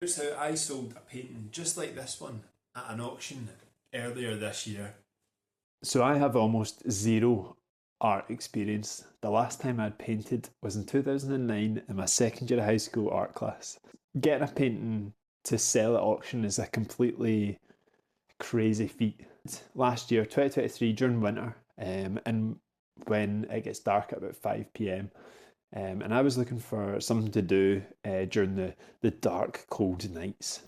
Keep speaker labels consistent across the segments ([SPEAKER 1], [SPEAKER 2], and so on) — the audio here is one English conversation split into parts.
[SPEAKER 1] Here's how I sold a painting just like this one at an auction earlier this year. So I have almost zero art experience. The last time I'd painted was in 2009 in my second year of high school art class. Getting a painting to sell at auction is a completely crazy feat. Last year, 2023, during winter, and when it gets dark at about 5 p.m, and I was looking for something to do during the dark, cold nights.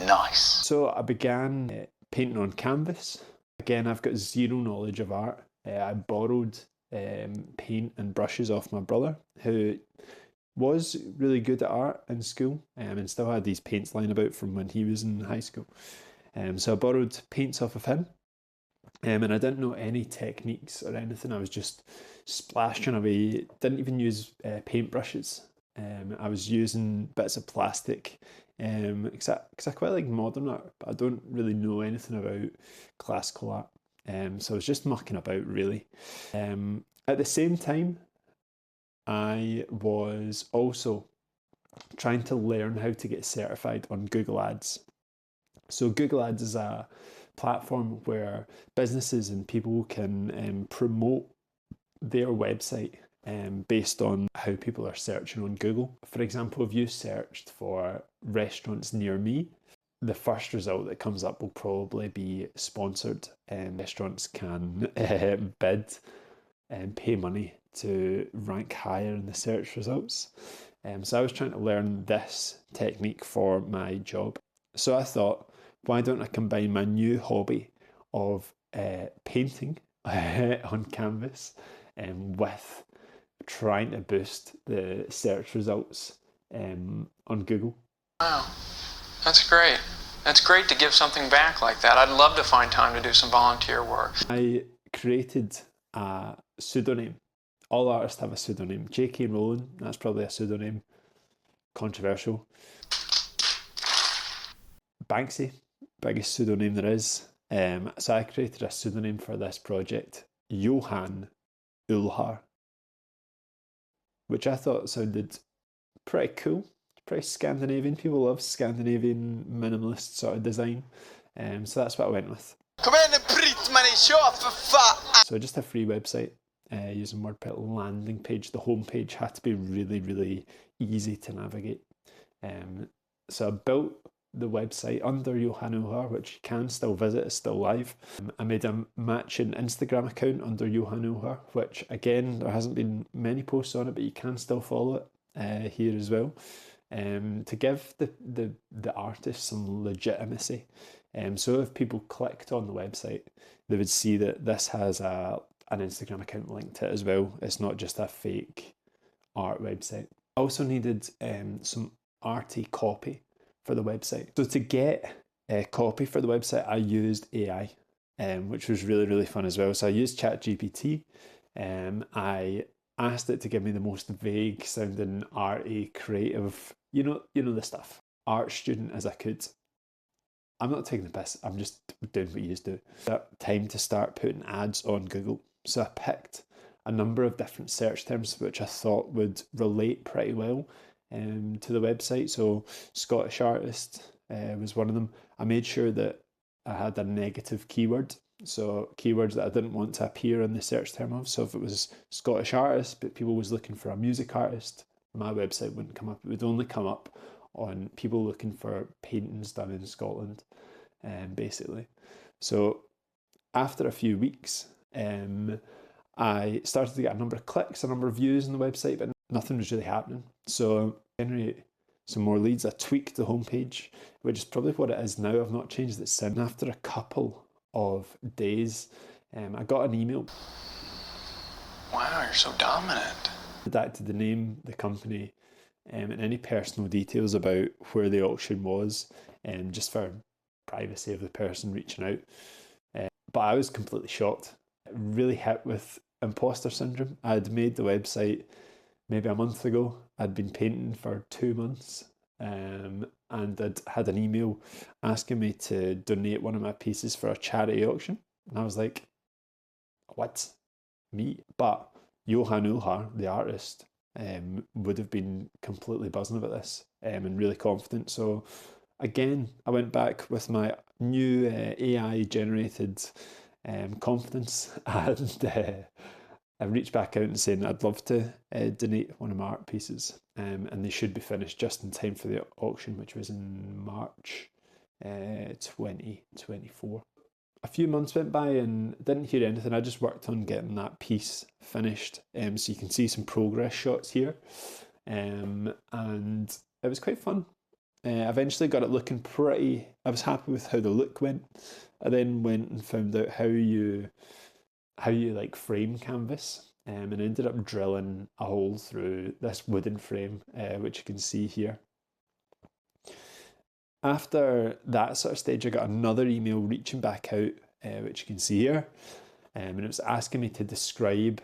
[SPEAKER 2] Nice.
[SPEAKER 1] So I began painting on canvas. Again, I've got zero knowledge of art. I borrowed paint and brushes off my brother, who was really good at art in school, and still had these paints lying about from when he was in high school. So I borrowed paints off of him, and I didn't know any techniques or anything. I was just splashing away. Didn't even use paint brushes. I was using bits of plastic, because I quite like modern art, but I don't really know anything about classical art. So I was just mucking about, really. At the same time, I was also trying to learn how to get certified on Google Ads. So Google Ads is a platform where businesses and people can promote their website based on how people are searching on Google. For example, if you searched for restaurants near me, the first result that comes up will probably be sponsored. Restaurants can bid and pay money to rank higher in the search results. So I was trying to learn this technique for my job. So I thought, why don't I combine my new hobby of painting on canvas with trying to boost the search results on Google.
[SPEAKER 2] Wow, that's great. That's great to give something back like that. I'd love to find time to do some volunteer work.
[SPEAKER 1] I created a pseudonym. All artists have a pseudonym. J.K. Rowling, that's probably a pseudonym. Controversial. Banksy, biggest pseudonym there is. So I created a pseudonym for this project, Johan Ulhar, which I thought sounded pretty cool, pretty Scandinavian. People love Scandinavian minimalist sort of design. So that's what I went with.
[SPEAKER 2] Kom igen nu Britt-Marie, kör för fan!
[SPEAKER 1] So just a free website using WordPress landing page. The home page had to be really, really easy to navigate. So I built the website under Johan Ulhar, which you can still visit, it's still live. I made a matching Instagram account under Johan Ulhar, which again, there hasn't been many posts on it, but you can still follow it here as well, to give the artist some legitimacy. So if people clicked on the website, they would see that this has an Instagram account linked to it as well. It's not just a fake art website. I also needed some arty copy for the website. So to get a copy for the website, I used AI, which was really, really fun as well. So I used ChatGPT. I asked it to give me the most vague sounding arty, creative, you know the stuff, art student as I could. I'm not taking the piss, I'm just doing what you used to do. Time to start putting ads on Google. So I picked a number of different search terms which I thought would relate pretty well to the website. So Scottish artist was one of them. I made sure that I had a negative keyword, so keywords that I didn't want to appear in the search term of. So if it was Scottish artist but people was looking for a music artist, my website wouldn't come up. It would only come up on people looking for paintings done in Scotland, basically. So after a few weeks, I started to get a number of clicks, a number of views on the website, but nothing was really happening. So generate some more leads. I tweaked the homepage, which is probably what it is now. I've not changed it since. After a couple of days, I got an email.
[SPEAKER 2] Wow, you're so dominant.
[SPEAKER 1] Redacted the name, the company, and any personal details about where the auction was, just for privacy of the person reaching out. But I was completely shocked. Really hit with impostor syndrome. I'd made the website maybe a month ago. I'd been painting for 2 months, and I'd had an email asking me to donate one of my pieces for a charity auction. And I was like, what? Me? But Johan Ulhar, the artist, would have been completely buzzing about this. and really confident. So again, I went back with my new AI generated confidence, and I reached back out and saying I'd love to donate one of my art pieces, and they should be finished just in time for the auction, which was in March 2024. A few months went by and didn't hear anything. I just worked on getting that piece finished, so you can see some progress shots here, and it was quite fun. Eventually got it looking pretty. I was happy with how the look went. I then went and found out how you like frame canvas, and ended up drilling a hole through this wooden frame, which you can see here. After that sort of stage, I got another email reaching back out, which you can see here, and it was asking me to describe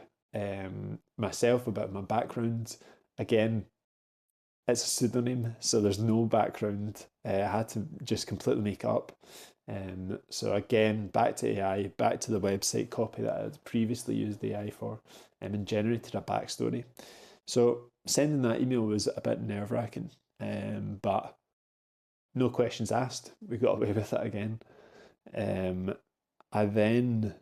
[SPEAKER 1] myself, about my background. Again, it's a pseudonym, so there's no background. I had to just completely make up. So again, back to AI, back to the website copy that I had previously used AI for, and generated a backstory. So sending that email was a bit nerve-wracking, but no questions asked. We got away with it again. I then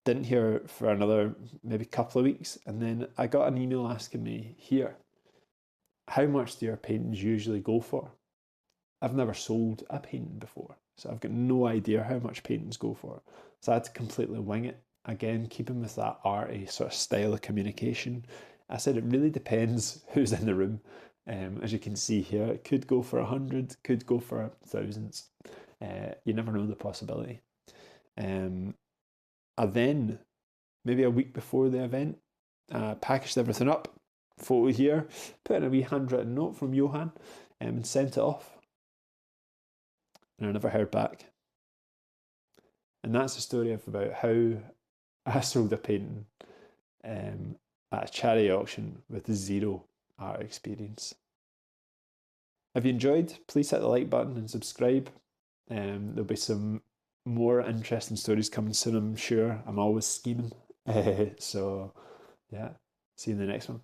[SPEAKER 1] didn't hear for another maybe couple of weeks, and then I got an email asking me, here, how much do your paintings usually go for? I've never sold a painting before, so I've got no idea how much paintings go for. So I had to completely wing it. Again, keeping with that arty sort of style of communication. I said it really depends who's in the room. As you can see here, it could go for 100, could go for thousands. You never know the possibility. I then, maybe a week before the event, packaged everything up. Photo here, put in a wee handwritten note from Johan, and sent it off. And I never heard back. And that's the story of about how I sold a painting at a charity auction with zero art experience. If you enjoyed, please hit the like button and subscribe. There'll be some more interesting stories coming soon, I'm sure. I'm always scheming. So, yeah, see you in the next one.